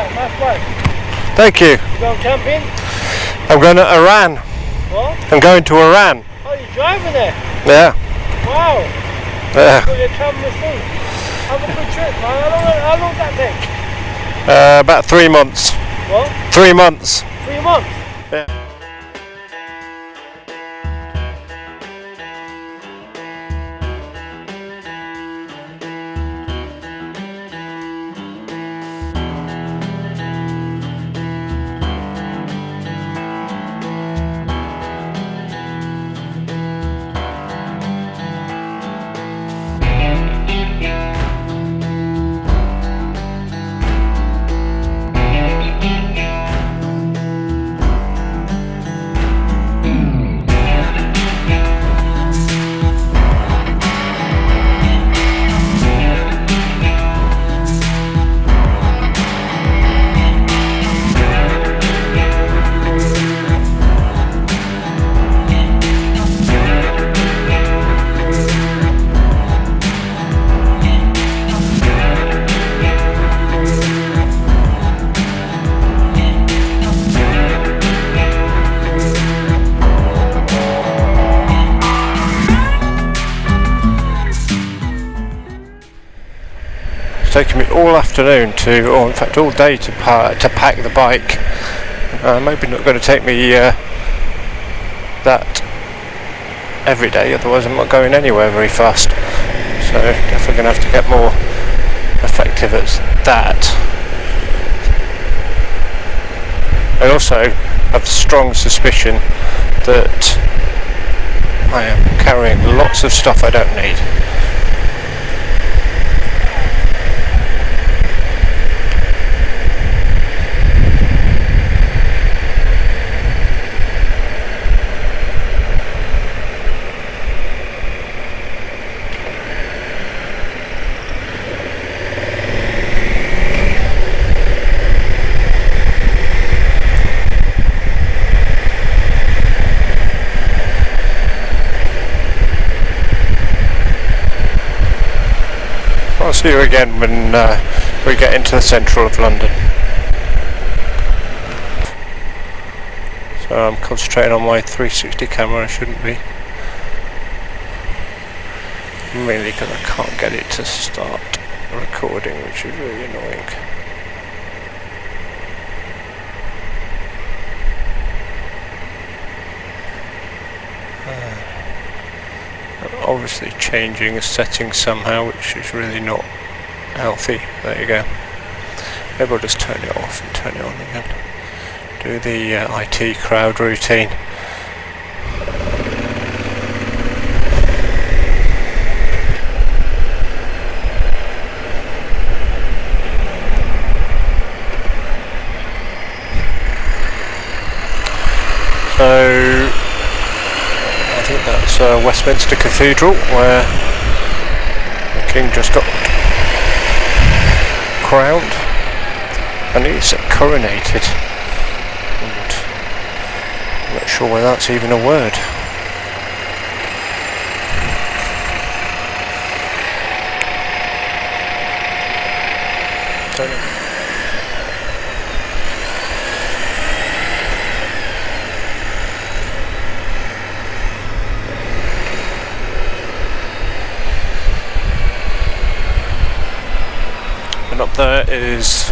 nice bike. Thank you. You going camping? I'm going to Iran. What? I'm going to Iran. Oh, you're driving there? Yeah. Wow. Yeah. Got your camera thing. Have a good trip, man. How long does that take? About 3 months. What? 3 months. 3 months? Yeah. Taken me all afternoon or in fact all day to pack the bike. Maybe not going to take me that every day, otherwise I'm not going anywhere very fast. So definitely going to have to get more effective at that. I also have a strong suspicion that I am carrying lots of stuff I don't need. I'll see you again when we get into the central of London. So I'm concentrating on my 360 camera, I shouldn't be. Mainly because I can't get it to start recording, which is really annoying. Obviously changing a setting somehow, which is really not healthy. There you go. Maybe I'll just turn it off and turn it on again. Do the IT crowd routine. So I think that's Westminster Cathedral, where the King just got crowned and he's coronated. And I'm not sure whether that's even a word. And up there is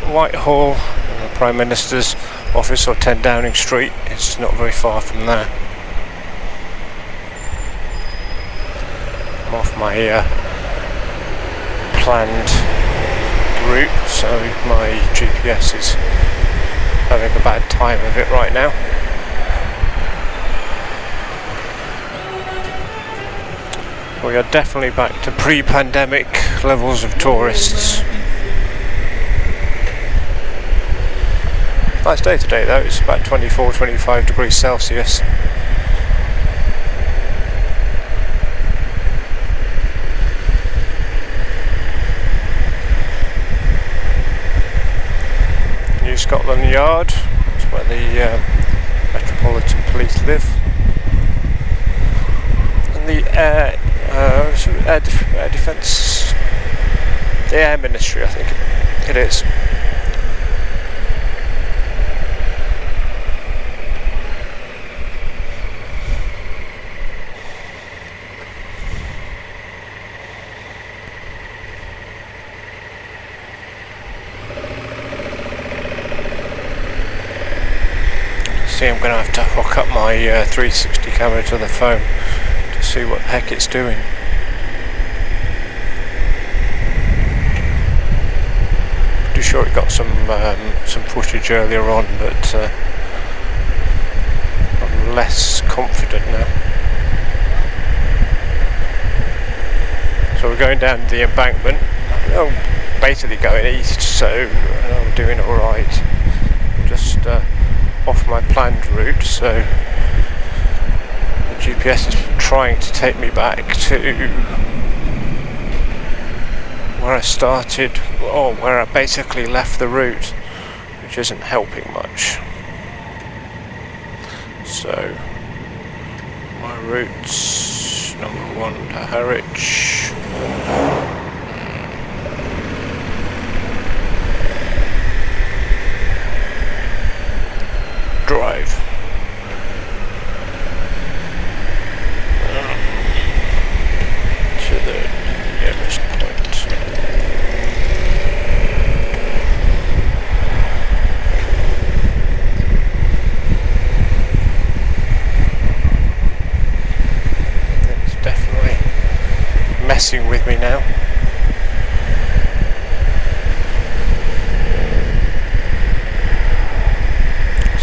Whitehall, and the Prime Minister's office, or 10 Downing Street. It's not very far from there. I'm off my planned route, so my GPS is having a bad time of it right now. We are definitely back to pre-pandemic levels of tourists. Nice day today though, it's about 24-25 degrees Celsius. New Scotland Yard, that's where the Metropolitan Police live. And the Air Defence, the Air Ministry, I think it is. see I'm going to have to hook up my 360 camera to the phone to see what the heck it's doing. Pretty sure it got some footage earlier on, but I'm less confident now. So we're going down the embankment. I'm basically going east, so I'm doing alright. Just off my planned route, so the GPS is trying to take me back to where I started, or where I basically left the route, which isn't helping much. So my route's number 1 to Harwich. Drive. To the nearest point. It's definitely messing with me now.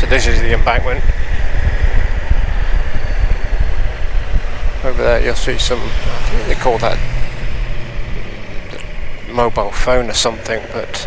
This is the embankment. Over there you'll see some, I think they call that mobile phone or something, but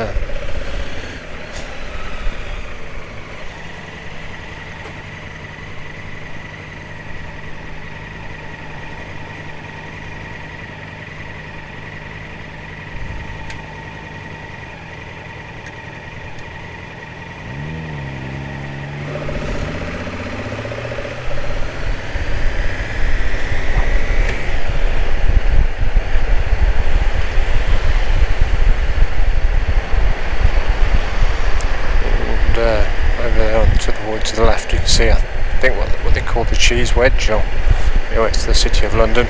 to the left you can see, I think, what they call the cheese wedge, or anyway, it's the City of London.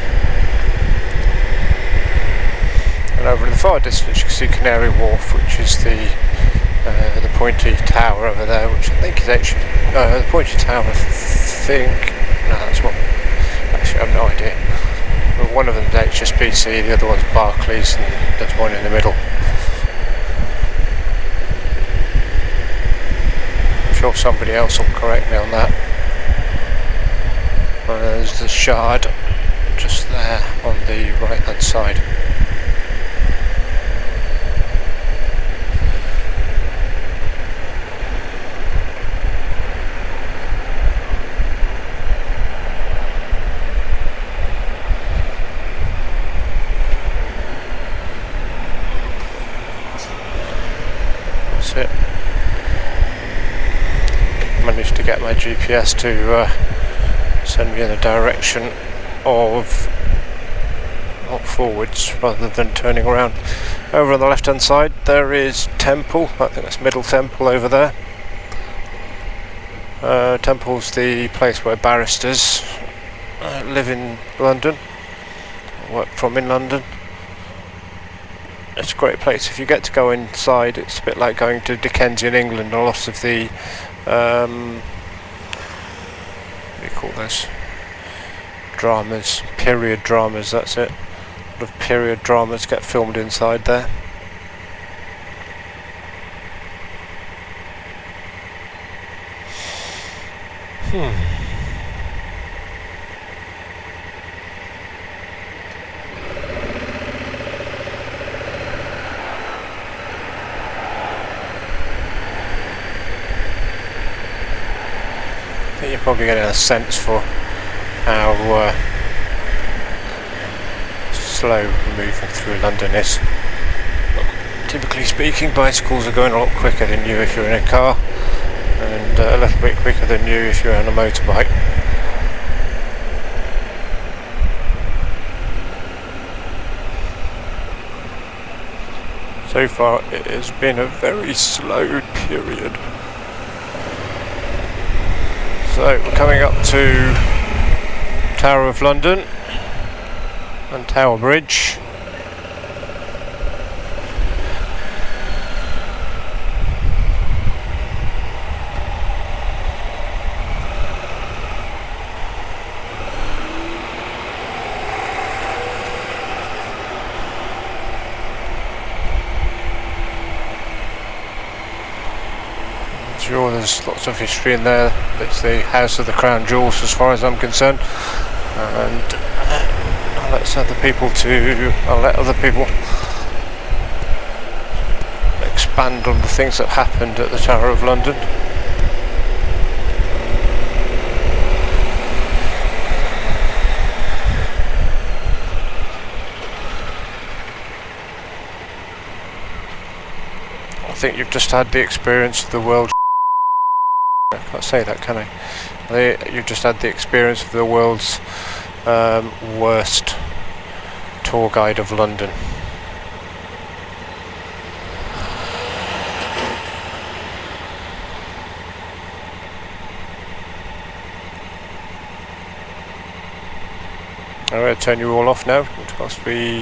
And over in the far distance you can see Canary Wharf, which is the pointy tower over there, which I think is actually the pointy tower. I think no, that's what. Actually, I have no idea. But one of them is HSBC, the other one's Barclays, and there's one in the middle. Sure somebody else will correct me on that. There's the Shard just there on the right hand side. That's it. Managed to get my GPS to send me in the direction of forwards rather than turning around. Over on the left hand side there is Temple. I think that's Middle Temple over there. Temple's the place where barristers live in London, work from in London. It's a great place. If you get to go inside, it's a bit like going to Dickensian England. A lot of the what do you call this? Dramas, period dramas, that's it. A lot of period dramas get filmed inside there. I think you're probably getting a sense for how slow moving through London is. Typically speaking, bicycles are going a lot quicker than you if you're in a car, and a little bit quicker than you if you're on a motorbike. So far it has been a very slow period. So we're coming up to Tower of London and Tower Bridge. sure there's lots of history in there. It's the House of the Crown Jewels as far as I'm concerned, and I'll let other people expand on the things that happened at the Tower of London. I think you've just had the experience of the world. I can't say that, can I? You've just had the experience of the world's worst tour guide of London. I'm going to turn you all off now because we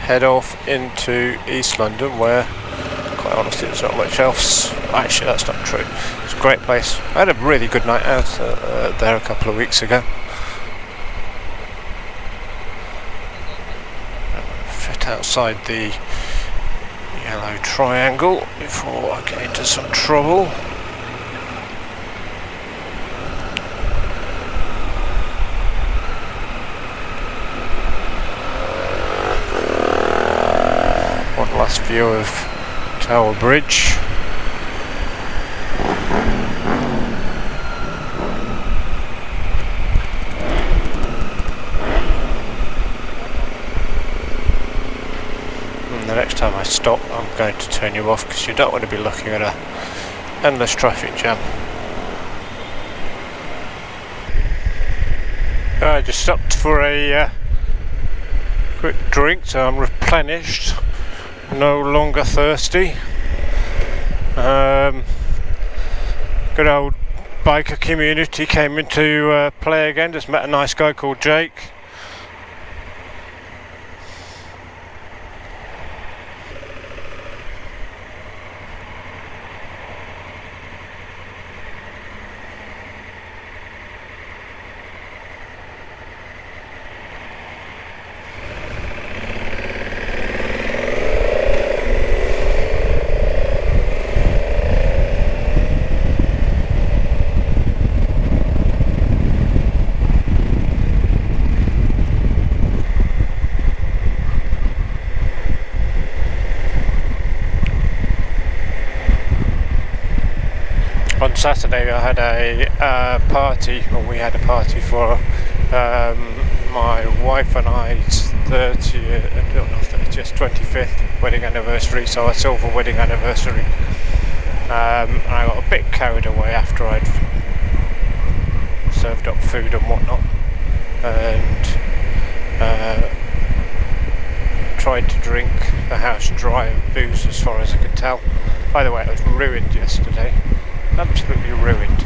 head off into East London, where quite honestly there's not much else. Actually, that's not true. It's a great place. I had a really good night out there a couple of weeks ago. Fit outside the yellow triangle before I get into some trouble. One last view of Tower Bridge. And the next time I stop, I'm going to turn you off because you don't want to be looking at a endless traffic jam. I just stopped for a quick drink, so I'm replenished. No longer thirsty. Good old biker community came into play again. Just met a nice guy called Jake. On Saturday I had a party, or we had a party for my wife and I's 25th wedding anniversary, so our silver wedding anniversary. And I got a bit carried away after I'd served up food and whatnot, and tried to drink the house dry of booze as far as I could tell. By the way, I was ruined yesterday. Absolutely ruined.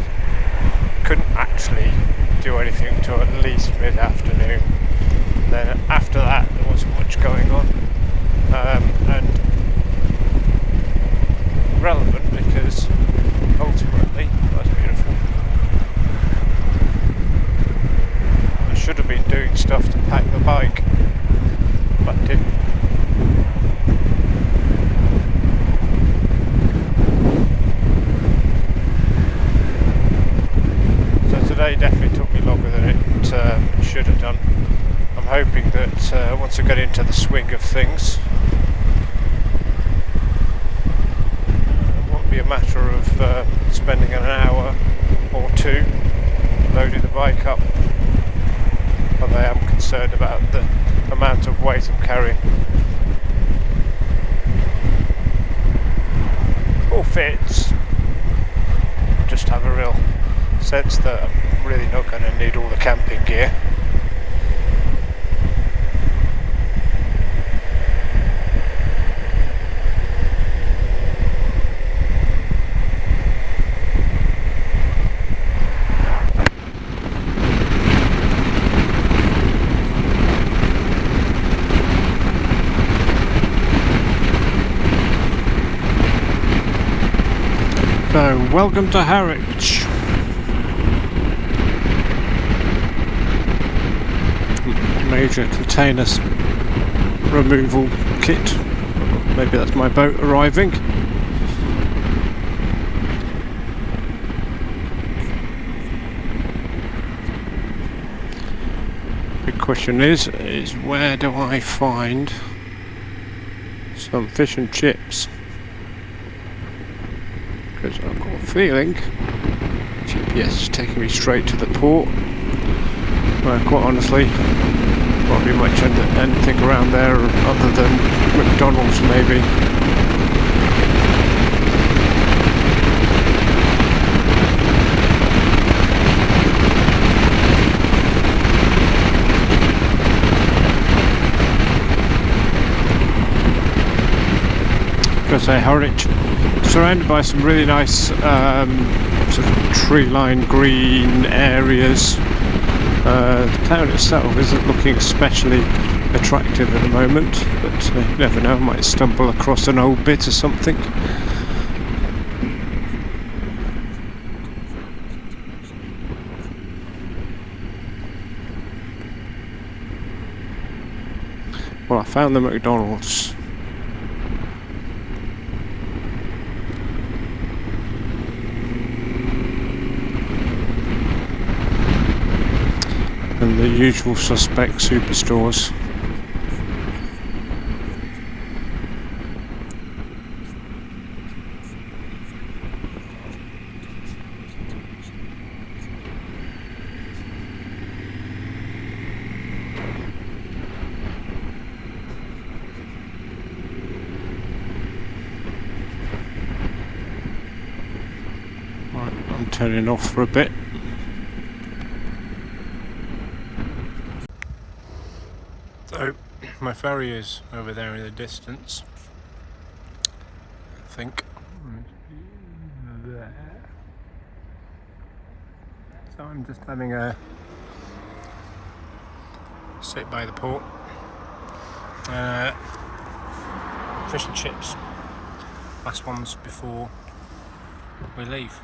Couldn't actually do anything until at least mid-afternoon. Then after that there wasn't much going on, and relevant because ultimately that's beautiful. I should have been doing stuff to pack the bike, but didn't. Today definitely took me longer than it should have done. I'm hoping that once I get into the swing of things, it won't be a matter of spending an hour or two loading the bike up, but I am concerned about the amount of weight I'm carrying. All fits, just have a real sense that I'm really not going to need all the camping gear. So, welcome to Harwich. Major containers removal kit. Maybe that's my boat arriving. big question is where do I find some fish and chips? Because I've got a feeling GPS is taking me straight to the port. Well, quite honestly, won't be much anything around there other than McDonald's maybe. Say Harwich, surrounded by some really nice sort of tree-lined green areas. The town itself isn't looking especially attractive at the moment, but you never know, I might stumble across an old bit or something. Well, I found the McDonald's. And the usual suspect superstores. Right, I'm turning off for a bit. So, my ferry is over there in the distance, I think. There. So I'm just having a sit by the port. Fish and chips. Last ones before we leave.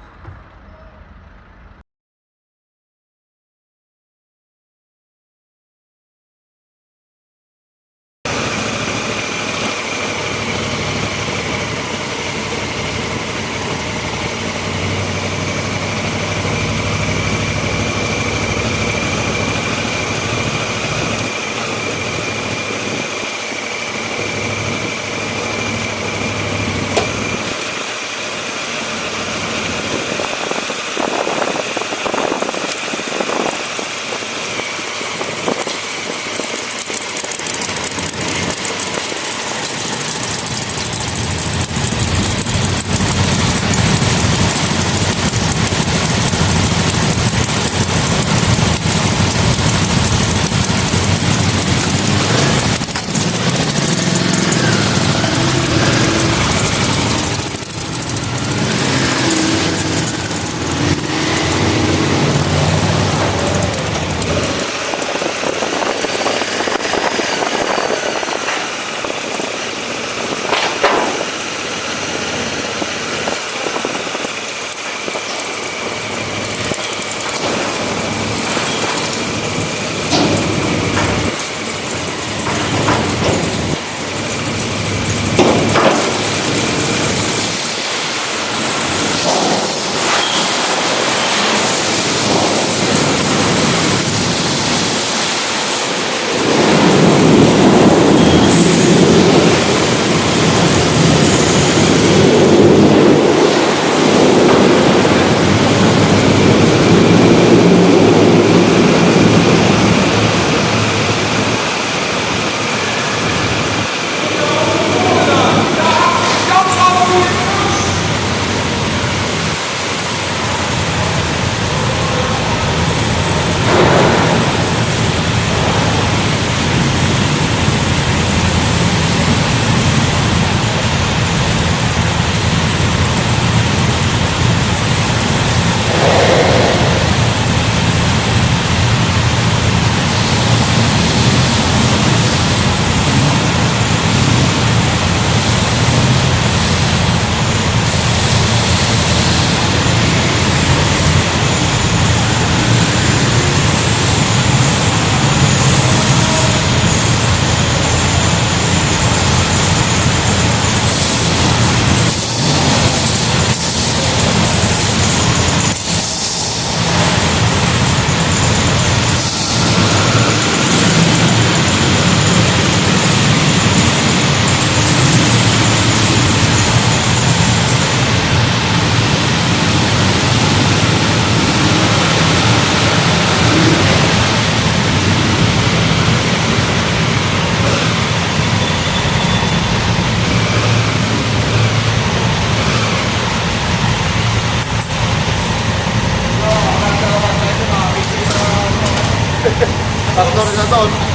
That's not